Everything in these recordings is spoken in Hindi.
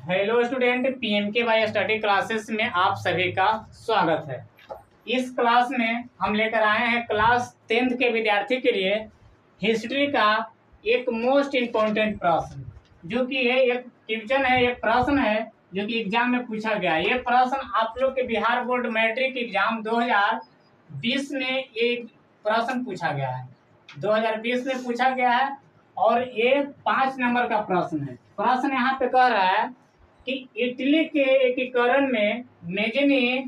Hello student, PMKY study classes में आप सभी का स्वागत है। इस क्लास में हम लेकर आए हैं क्लास 10th के विद्यार्थी के लिए हिस्ट्री का एक मोस्ट इम्पोर्टेंट प्रश्न, जो कि है एक क्वेश्चन है, एक प्रश्न है जो कि एग्जाम में पूछा गया है। ये प्रश्न आप लोग के बिहार बोर्ड मैट्रिक एग्जाम 2020 में एक प्रश्न पूछा गया है, 2020 में पूछा गया है और ये 5 नंबर का प्रश्न है। प्रश्न यहाँ पे कह रहा है कि इटली के एकीकरण में मेजनी,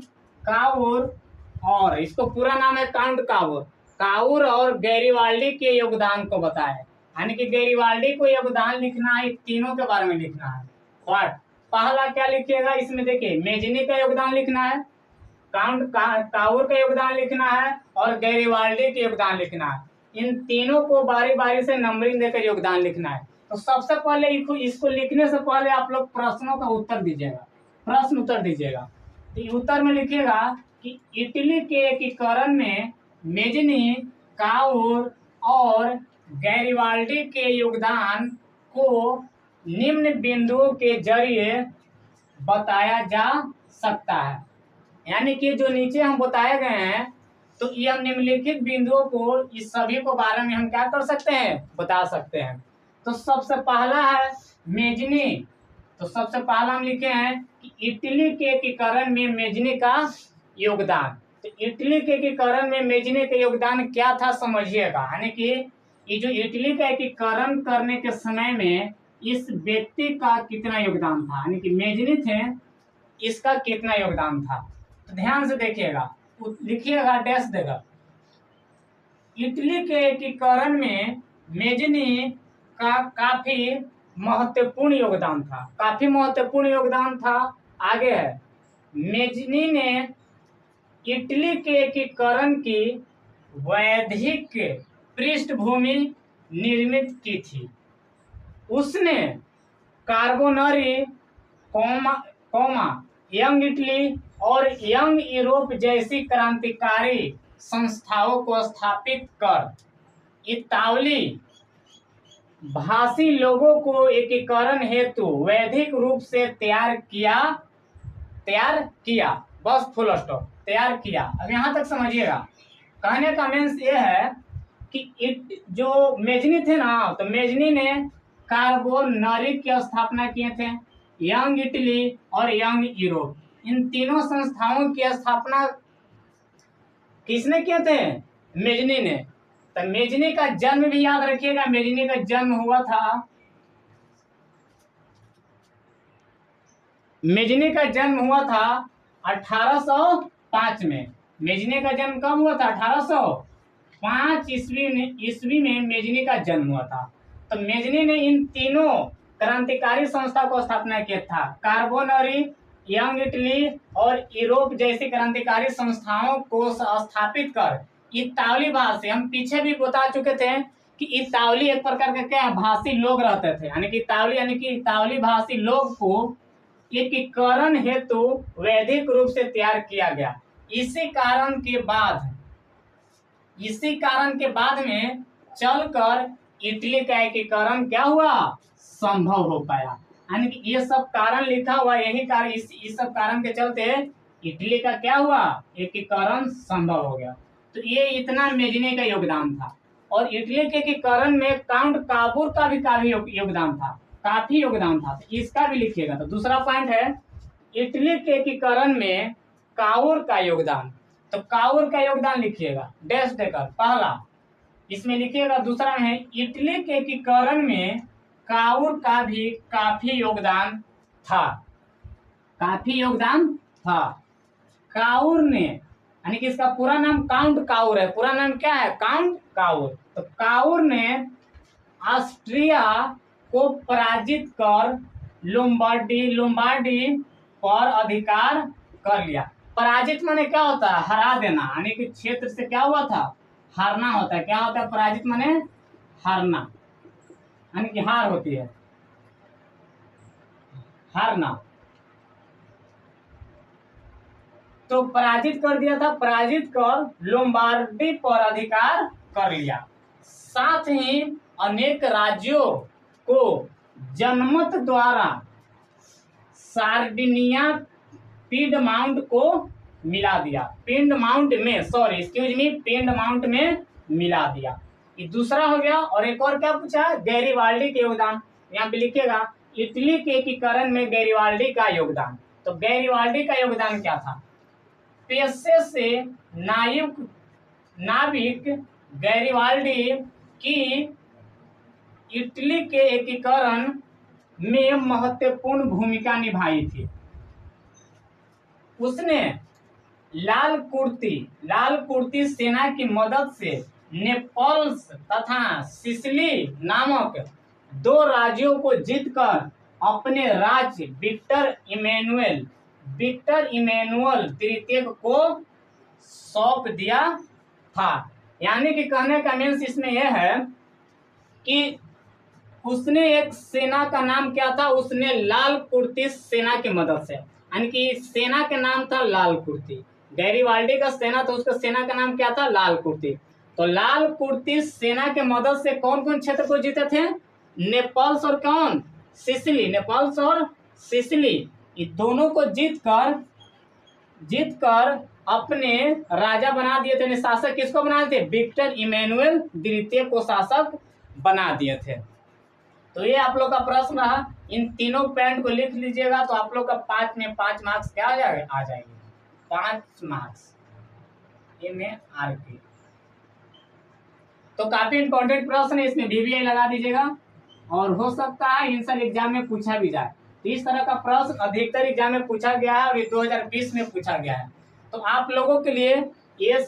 काउर और इसको पूरा नाम है काउंट काउर और गैरिवाल्डी के योगदान को बताए। यानी कि गैरिवाल्डी को योगदान लिखना है, तीनों के बारे में लिखना है। व्हाट पहला क्या लिखिएगा इसमें, देखिए मेजनी का योगदान लिखना है, काउर का योगदान लिखना है और गैरिवाल्डी के योगदान लिखना है। इन तीनों को बारी बारी से नंबरिंग देकर योगदान लिखना है। तो सबसे पहले इसको लिखने से पहले आप लोग प्रश्नों का उत्तर दीजिएगा, प्रश्न उत्तर दीजिएगा। तो उत्तर में लिखिएगा कि इटली के एकीकरण में मेजनी, काउर और गैरिवाल्डी के योगदान को निम्न बिंदुओं के जरिए बताया जा सकता है। यानी कि जो नीचे हम बताए गए हैं, तो ये हम निम्नलिखित बिंदुओं को इस सभी को बारे में हम क्या कर सकते हैं, बता सकते हैं। तो सबसे पहला है मेजनी। तो सबसे पहला हम लिखे हैं कि इटली के एकीकरण में मेजनी का योगदान। तो इटली के एकीकरण में मेजनी का योगदान क्या था समझिएगा। यानी कि ये जो इटली का एकीकरण करने के समय में इस व्यक्ति का कितना योगदान था, यानी कि मेजनी थे, इसका कितना योगदान था। तो ध्यान से देखिएगा, लिखिएगा, डैश देगा। इटली के एकीकरण में मेजनी का काफी महत्वपूर्ण योगदान था, काफी महत्वपूर्ण योगदान था। आगे है, मेजनी ने इटली के एकीकरण की वैधिक पृष्ठभूमि निर्मित की थी। उसने कार्बोनरी, यंग इटली और यंग यूरोप जैसी क्रांतिकारी संस्थाओं को स्थापित कर इतावली भाषी लोगों को एकीकरण हेतु वैधिक रूप से तैयार किया। बस फुल स्टॉप, तैयार किया। अब यहाँ तक समझिएगा। कहने का मीन्स ये है कि जो मेजनी थे ना, तो मेजनी ने कार्बोनरी की स्थापना किए थे, यंग इटली और यंग यूरोप, इन तीनों संस्थाओं की स्थापना किसने किए थे, मेजनी ने। तो मेजनी का जन्म भी याद रखिएगा, मेजनी का जन्म हुआ था, मेजनी का जन्म हुआ था 1805 में। मेजनी का जन्म कब हुआ था, 1805 ईस्वी में मेजनी का जन्म हुआ था। तो मेजनी ने इन तीनों क्रांतिकारी संस्था को स्थापना किया था, कार्बोनरी, यंग इटली और यूरोप जैसी क्रांतिकारी संस्थाओं को स्थापित कर इतावली भाषी, हम पीछे भी बता चुके थे कि इतावली एक प्रकार के क्या भाषी लोग रहते थे। यानी कि इतावली भाषी लोग को एकीकरण हेतु वैधिक रूप से तैयार किया गया। इसी कारण के बाद में चलकर इटली का एकीकरण क्या हुआ, संभव हो पाया। यानी कि ये सब कारण लिखा हुआ, यही कारण, इस सब कारण के चलते इटली का क्या हुआ, एकीकरण संभव हो गया। तो ये इतना मेजनी का योगदान था। और इटली के एकीकरण में काउंट काबूर का भी काफी योगदान था, काफी योगदान था। तो इसका भी लिखिएगा। तो दूसरा पॉइंट है इटली के एकीकरण में काउर का योगदान। तो काउर का योगदान लिखिएगा, डैश देकर पहला इसमें लिखिएगा। दूसरा है इटली के एकीकरण में काउर का भी काफी योगदान था, काफी योगदान था। काउर ने, यानी कि इसका पूरा नाम काउंट काउर है, पूरा नाम क्या है, काउंट काउर। तो काउर ने ऑस्ट्रिया को पराजित कर लोम्बार्डी पर अधिकार कर लिया। पराजित माने क्या होता है, हरा देना। यानी कि क्षेत्र से क्या हुआ था, हारना होता है। क्या होता है पराजित माने, हारना, यानी कि हार होती है, हारना। तो पराजित कर दिया था, पराजित कर लोम्बार्डी पर अधिकार कर लिया। साथ ही अनेक राज्यों को जनमत द्वारा सार्डिनिया पीडमाउंट को मिला दिया, पिंडमाउंट में, सॉरी एक्सक्यूज मी, पिंडमाउंट में मिला दिया। ये दूसरा हो गया। और एक और क्या पूछा, गैरिबाल्डी के योगदान, यहाँ पे लिखेगा इटली के एकीकरण में गैरिबाल्डी का योगदान। तो गैरिबाल्डी का योगदान क्या था, पेशे से नाविक गैरिबाल्डी की इटली के एकीकरण में महत्वपूर्ण भूमिका निभाई थी। उसने लाल कुर्ती सेना की मदद से नेपल्स तथा सिसिली नामक 2 राज्यों को जीतकर अपने राज्य विक्टर इमैनुअल तृतीय को सौंप दिया था। यानी कि कहने का मीन्स इसमें यह है कि उसने एक सेना का नाम क्या था, उसने लाल कुर्ती सेना की मदद से, यानी कि सेना का नाम था लाल कुर्ती, गैरिबाल्डी का सेना, तो उसका सेना का नाम क्या था, लाल कुर्ती। तो लाल कुर्ती सेना के मदद से कौन कौन क्षेत्र को जीते थे, नेपल्स और कौन, सिसिली, नेपल्स और सिसिली, ये दोनों को जीतकर अपने राजा बना दिए थे। शासक किसको बना दिए, विक्टर इमैनुअल द्वितीय को शासक बना दिए थे। तो ये आप लोग का प्रश्न रहा, इन तीनों पॉइंट को लिख लीजिएगा तो आप लोग का 5 में 5 मार्क्स क्या आ जाएंगे 5 मार्क्स ये में आर के। तो काफी इंपॉर्टेंट प्रश्न है, इसमें VVI लगा दीजिएगा और हो सकता है इंसर एग्जाम में पूछा भी जाए। तो इस तरह का प्रश्न अधिकतर एग्जाम में पूछा गया है और ये 2020 में पूछा गया है। तो आप लोगों के लिए ये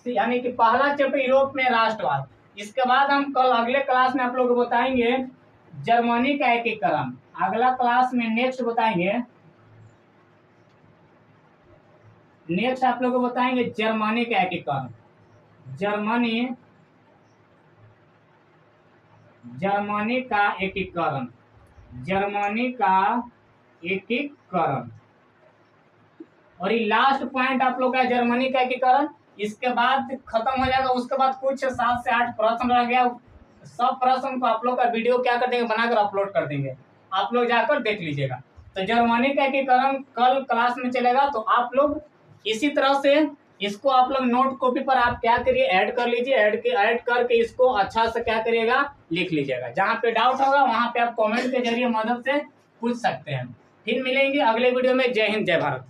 यानी कि पहला चैप्टर यूरोप में राष्ट्रवाद, इसके बाद हम कल अगले क्लास में आप लोगों को बताएंगे जर्मनी का एकीकरण, अगला क्लास में नेक्स्ट बताएंगे, नेक्स्ट आप लोगों को बताएंगे जर्मनी का एकीकरण, जर्मनी का एकीकरण, जर्मनी का एकीकरण। और ये लास्ट पॉइंट आप लोग का जर्मनी का एकीकरण, इसके बाद खत्म हो जाएगा। उसके बाद कुछ 7 से 8 प्रश्न रह गया, सब प्रश्न को आप लोग का वीडियो क्या कर देंगे, बनाकर अपलोड कर देंगे, आप लोग जाकर देख लीजिएगा। तो जर्मनी का एकीकरण कल क्लास में चलेगा। तो आप लोग इसी तरह से इसको आप लोग नोट कॉपी पर आप क्या करिए, ऐड कर लीजिए, ऐड करके इसको अच्छा से क्या करिएगा, लिख लीजिएगा। जहाँ पे डाउट होगा वहाँ पे आप कमेंट के जरिए मदद से पूछ सकते हैं। फिर मिलेंगे अगले वीडियो में। जय हिंद, जय भारत।